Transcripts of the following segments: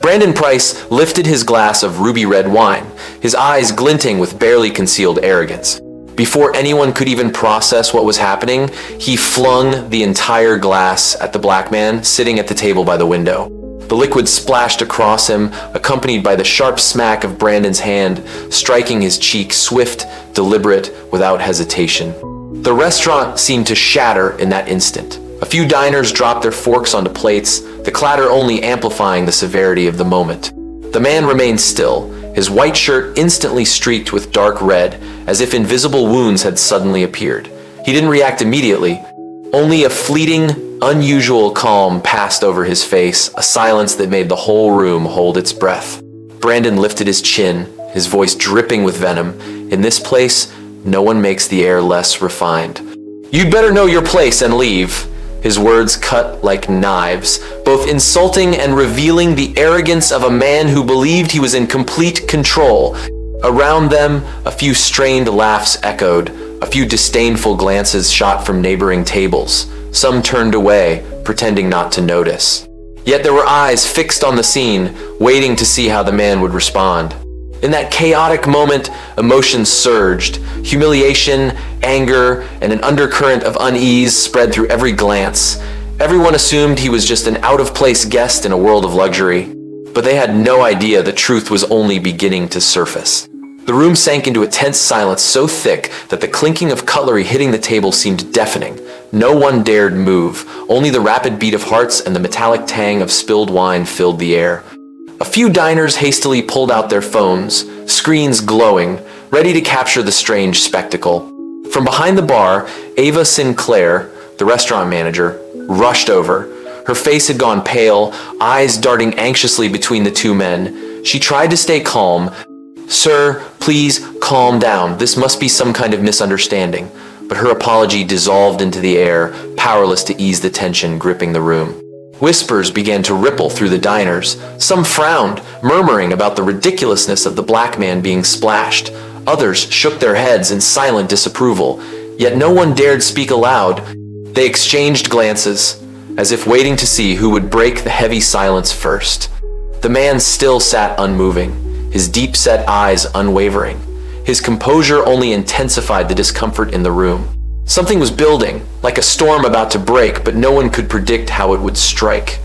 Brandon Price lifted his glass of ruby red wine, his eyes glinting with barely concealed arrogance. Before anyone could even process what was happening, he flung the entire glass at the black man sitting at the table by the window. The liquid splashed across him, accompanied by the sharp smack of Brandon's hand, striking his cheek, swift, deliberate, without hesitation. The restaurant seemed to shatter in that instant. A few diners dropped their forks onto plates, the clatter only amplifying the severity of the moment. The man remained still, his white shirt instantly streaked with dark red, as if invisible wounds had suddenly appeared. He didn't react immediately. Only a fleeting, unusual calm passed over his face, a silence that made the whole room hold its breath. Brandon lifted his chin, his voice dripping with venom. In this place, no one makes the air less refined. "You'd better know your place and leave." His words cut like knives, both insulting and revealing the arrogance of a man who believed he was in complete control. Around them, a few strained laughs echoed, a few disdainful glances shot from neighboring tables. Some turned away, pretending not to notice. Yet there were eyes fixed on the scene, waiting to see how the man would respond. In that chaotic moment, emotions surged. Humiliation, anger, and an undercurrent of unease spread through every glance. Everyone assumed he was just an out-of-place guest in a world of luxury. But they had no idea the truth was only beginning to surface. The room sank into a tense silence so thick that the clinking of cutlery hitting the table seemed deafening. No one dared move. Only the rapid beat of hearts and the metallic tang of spilled wine filled the air. A few diners hastily pulled out their phones, screens glowing, ready to capture the strange spectacle. From behind the bar, Ava Sinclair, the restaurant manager, rushed over. Her face had gone pale, eyes darting anxiously between the two men. She tried to stay calm. "Sir, please calm down. This must be some kind of misunderstanding." But her apology dissolved into the air, powerless to ease the tension gripping the room. Whispers began to ripple through the diners. Some frowned, murmuring about the ridiculousness of the black man being splashed. Others shook their heads in silent disapproval, yet no one dared speak aloud. They exchanged glances, as if waiting to see who would break the heavy silence first. The man still sat unmoving, his deep-set eyes unwavering. His composure only intensified the discomfort in the room. Something was building, like a storm about to break, but no one could predict how it would strike.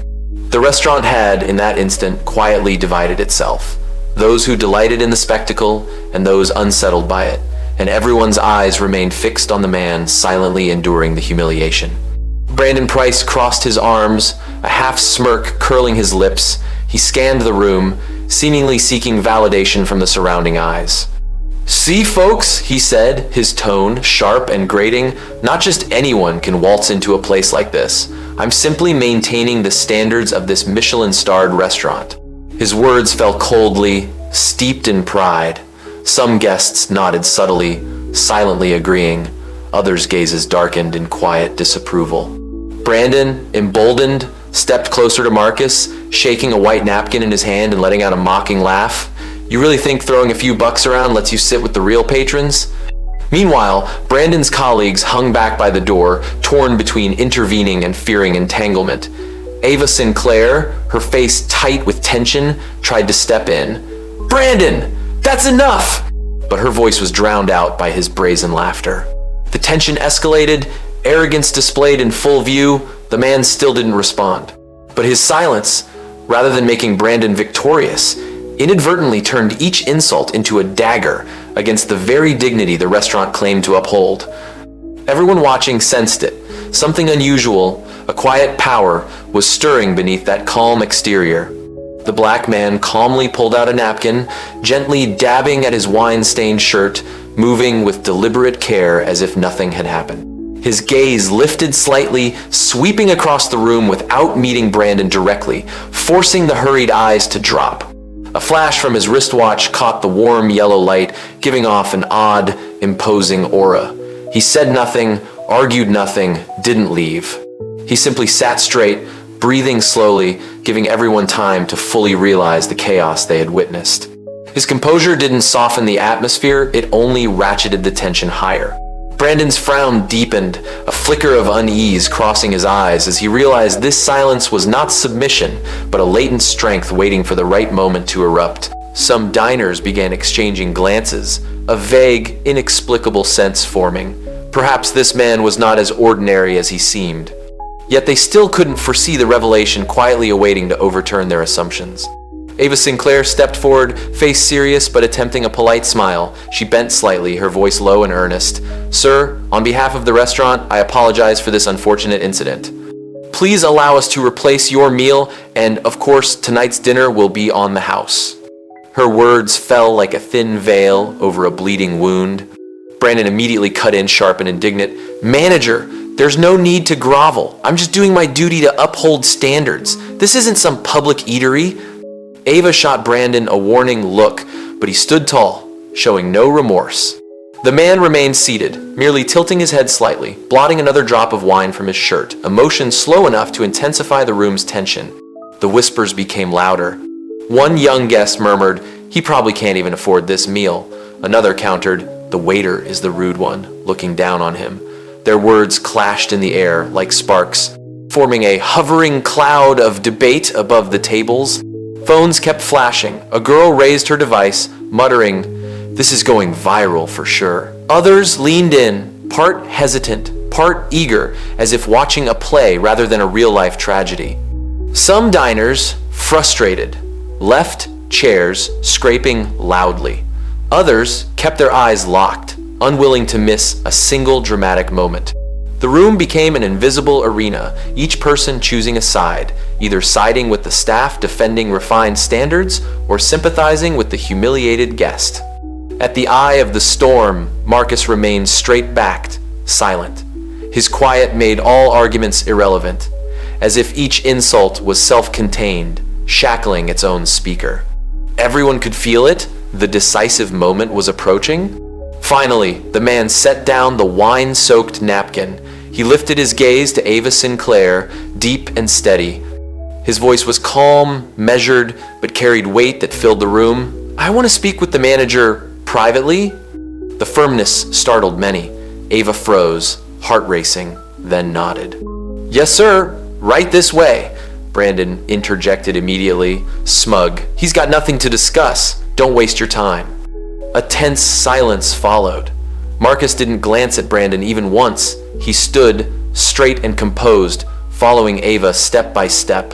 The restaurant had, in that instant, quietly divided itself. Those who delighted in the spectacle and those unsettled by it, and everyone's eyes remained fixed on the man silently enduring the humiliation. Brandon Price crossed his arms, a half smirk curling his lips. He scanned the room, seemingly seeking validation from the surrounding eyes. "See, folks," he said, his tone sharp and grating, "not just anyone can waltz into a place like this. I'm simply maintaining the standards of this Michelin-starred restaurant." His words fell coldly, steeped in pride. Some guests nodded subtly, silently agreeing. Others' gazes darkened in quiet disapproval. Brandon, emboldened, stepped closer to Marcus, shaking a white napkin in his hand and letting out a mocking laugh. "You really think throwing a few bucks around lets you sit with the real patrons?" Meanwhile, Brandon's colleagues hung back by the door, torn between intervening and fearing entanglement. Ava Sinclair, her face tight with tension, tried to step in. "Brandon, that's enough!" But her voice was drowned out by his brazen laughter. The tension escalated, arrogance displayed in full view. The man still didn't respond. But his silence, rather than making Brandon victorious, inadvertently turned each insult into a dagger against the very dignity the restaurant claimed to uphold. Everyone watching sensed it. Something unusual, a quiet power, was stirring beneath that calm exterior. The black man calmly pulled out a napkin, gently dabbing at his wine-stained shirt, moving with deliberate care as if nothing had happened. His gaze lifted slightly, sweeping across the room without meeting Brandon directly, forcing the hurried eyes to drop. A flash from his wristwatch caught the warm yellow light, giving off an odd, imposing aura. He said nothing, argued nothing, didn't leave. He simply sat straight, breathing slowly, giving everyone time to fully realize the chaos they had witnessed. His composure didn't soften the atmosphere, it only ratcheted the tension higher. Brandon's frown deepened, a flicker of unease crossing his eyes as he realized this silence was not submission, but a latent strength waiting for the right moment to erupt. Some diners began exchanging glances, a vague, inexplicable sense forming. Perhaps this man was not as ordinary as he seemed. Yet they still couldn't foresee the revelation quietly awaiting to overturn their assumptions. Ava Sinclair stepped forward, face serious but attempting a polite smile. She bent slightly, her voice low and earnest. "Sir, on behalf of the restaurant, I apologize for this unfortunate incident. Please allow us to replace your meal, and of course, tonight's dinner will be on the house." Her words fell like a thin veil over a bleeding wound. Brandon immediately cut in, sharp and indignant. "Manager, there's no need to grovel. I'm just doing my duty to uphold standards. This isn't some public eatery." Ava shot Brandon a warning look, but he stood tall, showing no remorse. The man remained seated, merely tilting his head slightly, blotting another drop of wine from his shirt, a motion slow enough to intensify the room's tension. The whispers became louder. One young guest murmured, "He probably can't even afford this meal." Another countered, "The waiter is the rude one," looking down on him. Their words clashed in the air like sparks, forming a hovering cloud of debate above the tables. Phones kept flashing. A girl raised her device, muttering, "This is going viral for sure." Others leaned in, part hesitant, part eager, as if watching a play rather than a real-life tragedy. Some diners, frustrated, left chairs scraping loudly. Others kept their eyes locked, unwilling to miss a single dramatic moment. The room became an invisible arena, each person choosing a side, either siding with the staff defending refined standards or sympathizing with the humiliated guest. At the eye of the storm, Marcus remained straight-backed, silent. His quiet made all arguments irrelevant, as if each insult was self-contained, shackling its own speaker. Everyone could feel it. The decisive moment was approaching. Finally, the man set down the wine-soaked napkin. He lifted his gaze to Ava Sinclair, deep and steady. His voice was calm, measured, but carried weight that filled the room. "I want to speak with the manager privately." The firmness startled many. Ava froze, heart racing, then nodded. "Yes, sir. Right this way," Brandon interjected immediately, smug. "He's got nothing to discuss. Don't waste your time." A tense silence followed. Marcus didn't glance at Brandon even once. He stood, straight and composed, following Ava step by step.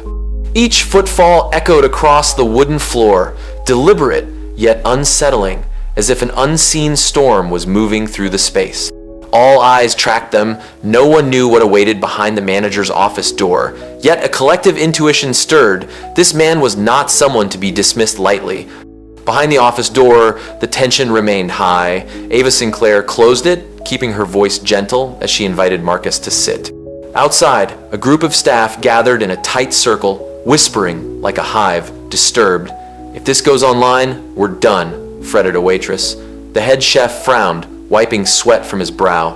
Each footfall echoed across the wooden floor, deliberate yet unsettling, as if an unseen storm was moving through the space. All eyes tracked them. No one knew what awaited behind the manager's office door. Yet a collective intuition stirred. This man was not someone to be dismissed lightly. Behind the office door, the tension remained high. Ava Sinclair closed it, keeping her voice gentle as she invited Marcus to sit. Outside, a group of staff gathered in a tight circle, whispering like a hive, disturbed. "If this goes online, we're done," fretted a waitress. The head chef frowned, wiping sweat from his brow.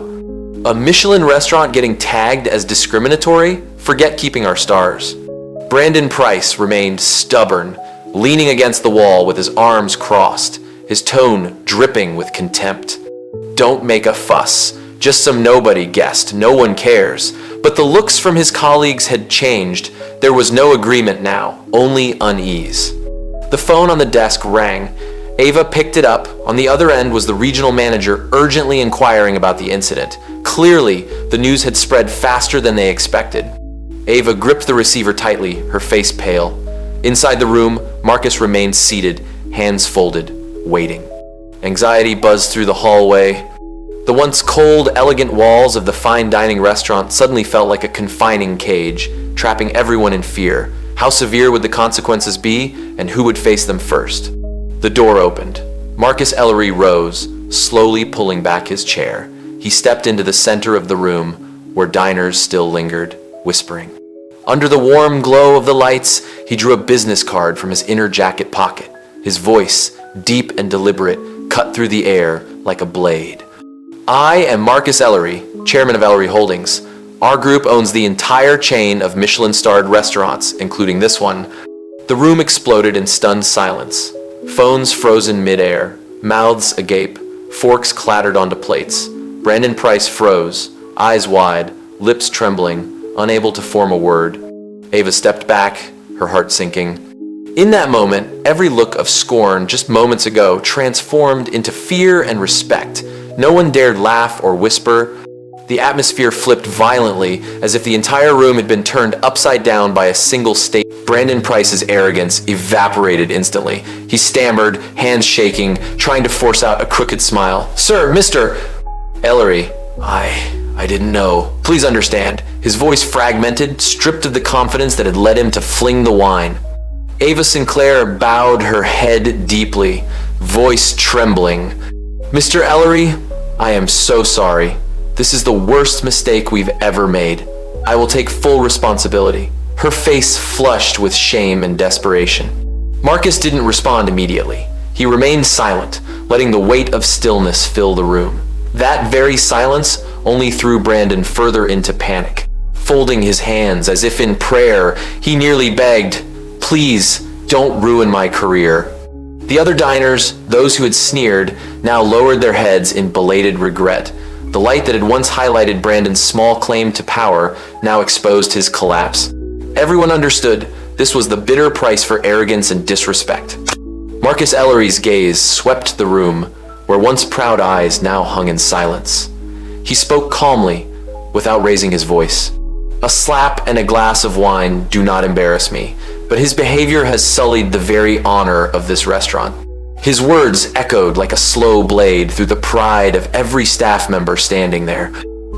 A Michelin restaurant getting tagged as discriminatory? Forget keeping our stars. Brandon Price remained stubborn, leaning against the wall with his arms crossed, his tone dripping with contempt. "Don't make a fuss. Just some nobody guest. No one cares." But the looks from his colleagues had changed. There was no agreement now, only unease. The phone on the desk rang. Ava picked it up. On the other end was the regional manager urgently inquiring about the incident. Clearly, the news had spread faster than they expected. Ava gripped the receiver tightly, her face pale. Inside the room, Marcus remained seated, hands folded, waiting. Anxiety buzzed through the hallway. The once cold, elegant walls of the fine dining restaurant suddenly felt like a confining cage, trapping everyone in fear. How severe would the consequences be, and who would face them first? The door opened. Marcus Ellery rose, slowly pulling back his chair. He stepped into the center of the room, where diners still lingered, whispering. Under the warm glow of the lights, he drew a business card from his inner jacket pocket. His voice, deep and deliberate, cut through the air like a blade. "I am Marcus Ellery, chairman of Ellery Holdings. Our group owns the entire chain of Michelin-starred restaurants, including this one." The room exploded in stunned silence. Phones frozen mid-air, mouths agape, forks clattered onto plates. Brandon Price froze, eyes wide, lips trembling, unable to form a word. Ava stepped back, her heart sinking. In that moment, every look of scorn just moments ago transformed into fear and respect. No one dared laugh or whisper. The atmosphere flipped violently, as if the entire room had been turned upside down by a single statement. Brandon Price's arrogance evaporated instantly. He stammered, hands shaking, trying to force out a crooked smile. "Sir, Mr. Ellery, I didn't know. Please understand." His voice fragmented, stripped of the confidence that had led him to fling the wine. Ava Sinclair bowed her head deeply, voice trembling. "Mr. Ellery, I am so sorry. This is the worst mistake we've ever made. I will take full responsibility." Her face flushed with shame and desperation. Marcus didn't respond immediately. He remained silent, letting the weight of stillness fill the room. That very silence only threw Brandon further into panic. Folding his hands as if in prayer, he nearly begged, "Please, don't ruin my career." The other diners, those who had sneered, now lowered their heads in belated regret. The light that had once highlighted Brandon's small claim to power now exposed his collapse. Everyone understood this was the bitter price for arrogance and disrespect. Marcus Ellery's gaze swept the room, where once proud eyes now hung in silence. He spoke calmly, without raising his voice. "A slap and a glass of wine do not embarrass me, but his behavior has sullied the very honor of this restaurant." His words echoed like a slow blade through the pride of every staff member standing there.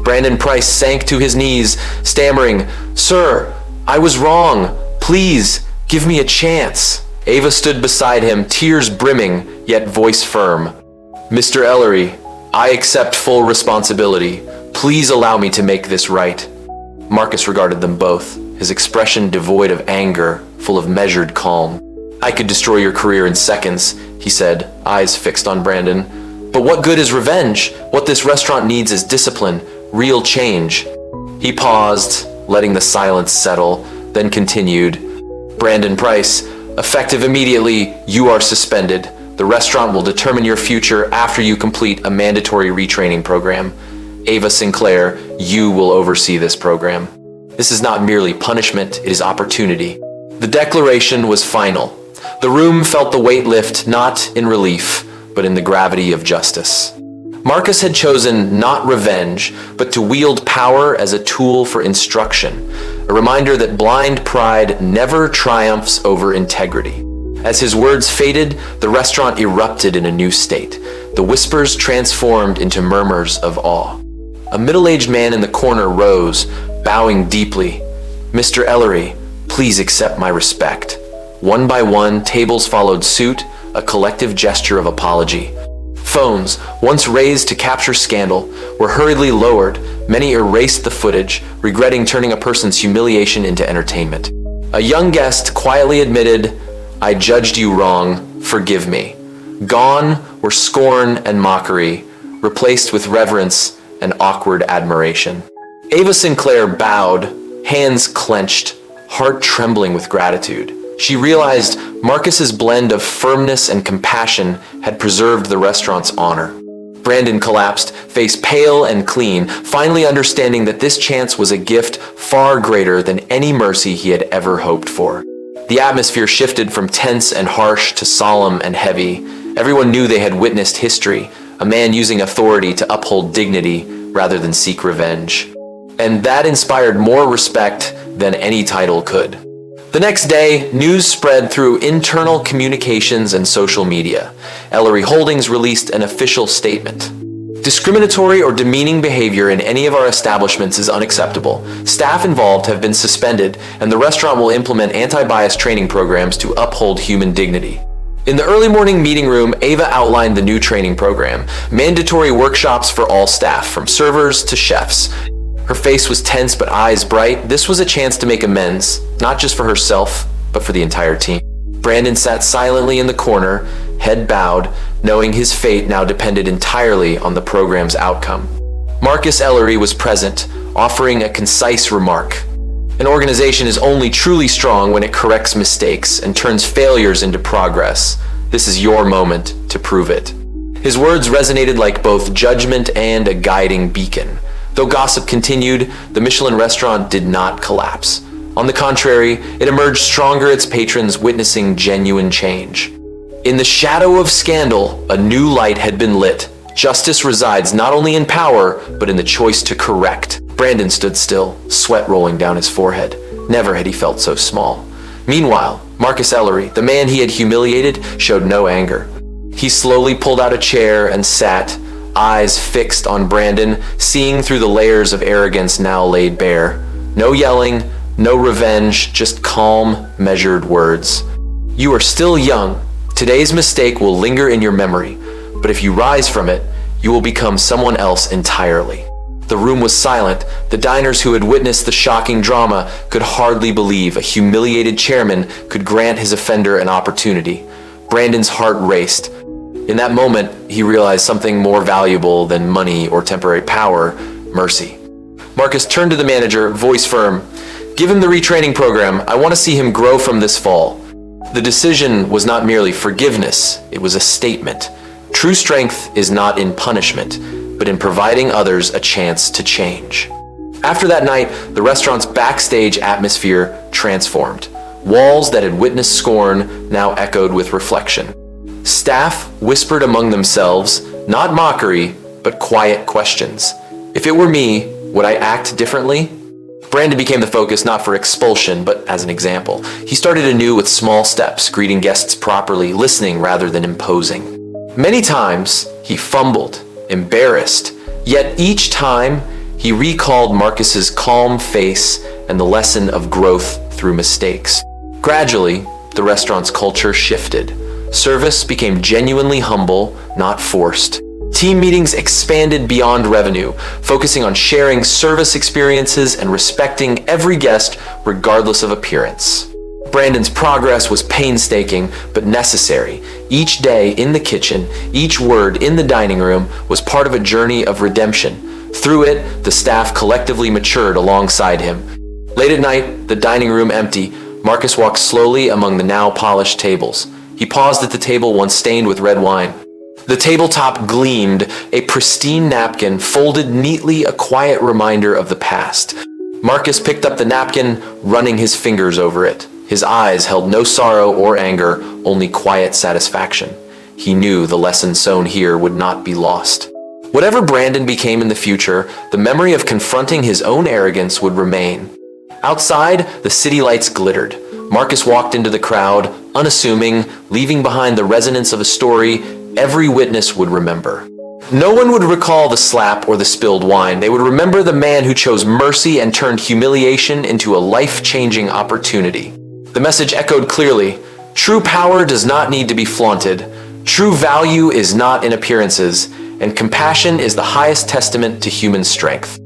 Brandon Price sank to his knees, stammering, "Sir, I was wrong. Please, give me a chance." Ava stood beside him, tears brimming, yet voice firm. "Mr. Ellery, I accept full responsibility. Please allow me to make this right." Marcus regarded them both, his expression devoid of anger, full of measured calm. "I could destroy your career in seconds," he said, eyes fixed on Brandon. "But what good is revenge? What this restaurant needs is discipline, real change." He paused, letting the silence settle, then continued. "Brandon Price, effective immediately, you are suspended. The restaurant will determine your future after you complete a mandatory retraining program. Ava Sinclair, you will oversee this program. This is not merely punishment, it is opportunity." The declaration was final. The room felt the weight lift not in relief, but in the gravity of justice. Marcus had chosen not revenge, but to wield power as a tool for instruction, a reminder that blind pride never triumphs over integrity. As his words faded, the restaurant erupted in a new state. The whispers transformed into murmurs of awe. A middle-aged man in the corner rose, bowing deeply. "Mr. Ellery, please accept my respect." One by one, tables followed suit, a collective gesture of apology. Phones, once raised to capture scandal, were hurriedly lowered. Many erased the footage, regretting turning a person's humiliation into entertainment. A young guest quietly admitted, "I judged you wrong, forgive me." Gone were scorn and mockery, replaced with reverence and awkward admiration. Ava Sinclair bowed, hands clenched, heart trembling with gratitude. She realized Marcus's blend of firmness and compassion had preserved the restaurant's honor. Brandon collapsed, face pale and clean, finally understanding that this chance was a gift far greater than any mercy he had ever hoped for. The atmosphere shifted from tense and harsh to solemn and heavy. Everyone knew they had witnessed history, a man using authority to uphold dignity rather than seek revenge. And that inspired more respect than any title could. The next day, news spread through internal communications and social media. Ellery Holdings released an official statement. "Discriminatory or demeaning behavior in any of our establishments is unacceptable. Staff involved have been suspended, and the restaurant will implement anti-bias training programs to uphold human dignity." In the early morning meeting room, Ava outlined the new training program, mandatory workshops for all staff, from servers to chefs. Her face was tense but eyes bright. This was a chance to make amends, not just for herself, but for the entire team. Brandon sat silently in the corner, head bowed, knowing his fate now depended entirely on the program's outcome. Marcus Ellery was present, offering a concise remark. "An organization is only truly strong when it corrects mistakes and turns failures into progress. This is your moment to prove it." His words resonated like both judgment and a guiding beacon. Though gossip continued, the Michelin restaurant did not collapse. On the contrary, it emerged stronger, its patrons witnessing genuine change. In the shadow of scandal, a new light had been lit. Justice resides not only in power, but in the choice to correct. Brandon stood still, sweat rolling down his forehead. Never had he felt so small. Meanwhile, Marcus Ellery, the man he had humiliated, showed no anger. He slowly pulled out a chair and sat, eyes fixed on Brandon, seeing through the layers of arrogance now laid bare. No yelling, no revenge, just calm, measured words. You are still young. Today's mistake will linger in your memory, but if you rise from it, you will become someone else entirely. The room was silent. The diners who had witnessed the shocking drama could hardly believe a humiliated chairman could grant his offender an opportunity. Brandon's heart raced. In that moment, he realized something more valuable than money or temporary power: mercy. Marcus turned to the manager, voice firm. Give him the retraining program. I want to see him grow from this fall. The decision was not merely forgiveness, it was a statement. True strength is not in punishment, but in providing others a chance to change. After that night, the restaurant's backstage atmosphere transformed. Walls that had witnessed scorn now echoed with reflection. Staff whispered among themselves, not mockery, but quiet questions. If it were me, would I act differently? Brandon became the focus not for expulsion, but as an example. He started anew with small steps, greeting guests properly, listening rather than imposing. Many times, he fumbled, embarrassed, yet each time, he recalled Marcus's calm face and the lesson of growth through mistakes. Gradually, the restaurant's culture shifted. Service became genuinely humble, not forced. Team meetings expanded beyond revenue, focusing on sharing service experiences and respecting every guest regardless of appearance. Brandon's progress was painstaking but necessary. Each day in the kitchen, each word in the dining room was part of a journey of redemption. Through it, the staff collectively matured alongside him. Late at night, the dining room empty, Marcus walked slowly among the now polished tables. He paused at the table once stained with red wine. The tabletop gleamed, a pristine napkin folded neatly, a quiet reminder of the past. Marcus picked up the napkin, running his fingers over it. His eyes held no sorrow or anger, only quiet satisfaction. He knew the lesson sown here would not be lost. Whatever Brandon became in the future, the memory of confronting his own arrogance would remain. Outside, the city lights glittered. Marcus walked into the crowd, unassuming, leaving behind the resonance of a story every witness would remember. No one would recall the slap or the spilled wine. They would remember the man who chose mercy and turned humiliation into a life-changing opportunity. The message echoed clearly. True power does not need to be flaunted. True value is not in appearances, and compassion is the highest testament to human strength.